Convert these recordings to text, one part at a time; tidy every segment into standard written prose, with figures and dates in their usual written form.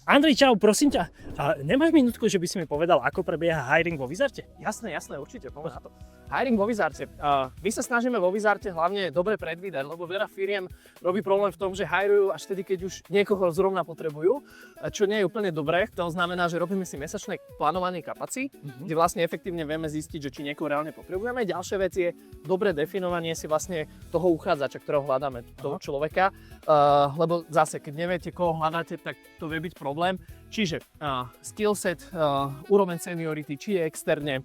Andrej, čau, prosím ťa, nemáš minútku, že by si mi povedal, ako prebieha hiring vo Vizarte? Jasné, určite, poďme na to. Hiring vo Vizarte. My sa snažíme vo Vizarte hlavne dobre predvídať, lebo veľa firiem robí problém v tom, že hirujú až vtedy, keď už niekoho zrovna potrebujú, čo nie je úplne dobré. To znamená, že robíme si mesačné plánovanie kapacít, kde vlastne efektívne vieme zistiť, že či niekoho reálne potrebujeme. Ďalšia vec je dobré definovanie si vlastne toho uchádzača, ktorého hľadáme, toho človeka, lebo zase, keď neviete, koho hľadáte, tak to vie byť problém. Čiže skillset, úroveň seniority, či je externe,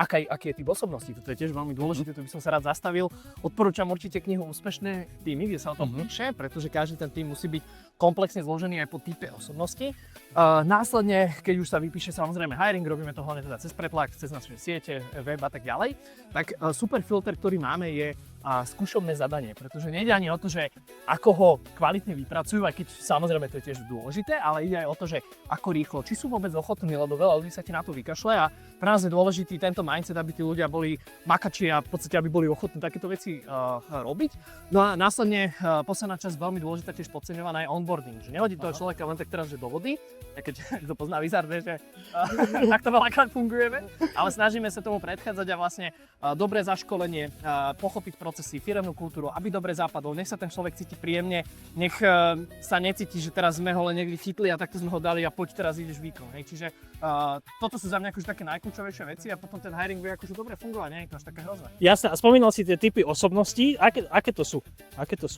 aký je typ osobností, toto je tiež veľmi dôležité, to by som sa rád zastavil. Odporúčam určite knihu Úspešné týmy, kde sa o tom píše, pretože každý ten tým musí byť komplexne zložený aj po type osobnosti. Následne, keď už sa vypíše samozrejme hiring, robíme to hlavne teda cez pretlak, cez naše siete, web a tak ďalej, tak super filter, ktorý máme, je skúšobné zadanie, pretože nejde ani o to, že ako ho kvalitne vypracujú, aj keď samozrejme to je tiež dôležité, ale ide aj o to, že ako rýchlo, či sú vôbec ochotní, lebo veľa ľudí sa ti na to vykašle a pre nás je dôležitý tento mindset, aby tí ľudia boli makači a v podstate aby boli ochotní takéto veci robiť. No a následne posledná časť veľmi dôležitá, tiež podceňovaná, je onboarding, že nehodí toho človeka len tak teraz, že do vody, keď kto pozná Vizard, že takto veľakrát fungujeme, ale snažíme sa tomu predchádzať a vlastne dobré zaškolenie, pochopiť procesy, firemnú kultúru, aby dobre zapadol, nech sa ten človek cíti príjemne, nech sa necíti, že teraz sme ho len niekde chytli a takto sme ho dali a poď teraz ideš výkon. Hej. Čiže toto sú za mňa akože také najkľúčovejšie veci a potom ten hiring vie akože dobre fungovať, nie je to až také hrozné. Jasné, a spomínal si tie typy osobností, aké to sú?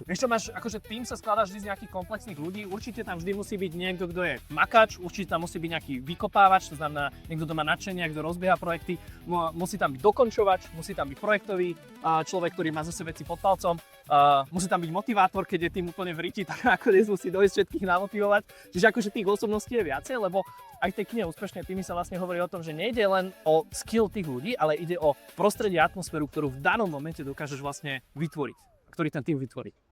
Vieš čo, máš, akože tým sa skladá vždy z nejakých komplexných ľudí, určite tam vždy musí byť niekto, kto je makač, určite tam musí byť nejaký vykopávač, to znamená niekto, kto má nadšenie, kto rozbieha projekty, musí tam byť dokončovač, musí tam byť projektový človek, ktorý má zase veci pod palcom, musí tam byť motivátor, keď je tým úplne v riti, tak nakoniec musí dojsť všetkých namotivovať. Čiže akože tých osobností je viacej, lebo aj v tej knihe Úspešné týmy sa vlastne hovorí o tom, že nejde len o skill tých ľudí, ale ide o prostredie, atmosféru, ktorú v danom momente dokážeš vlastne vytvoriť, ktorý ten tým vytvorí.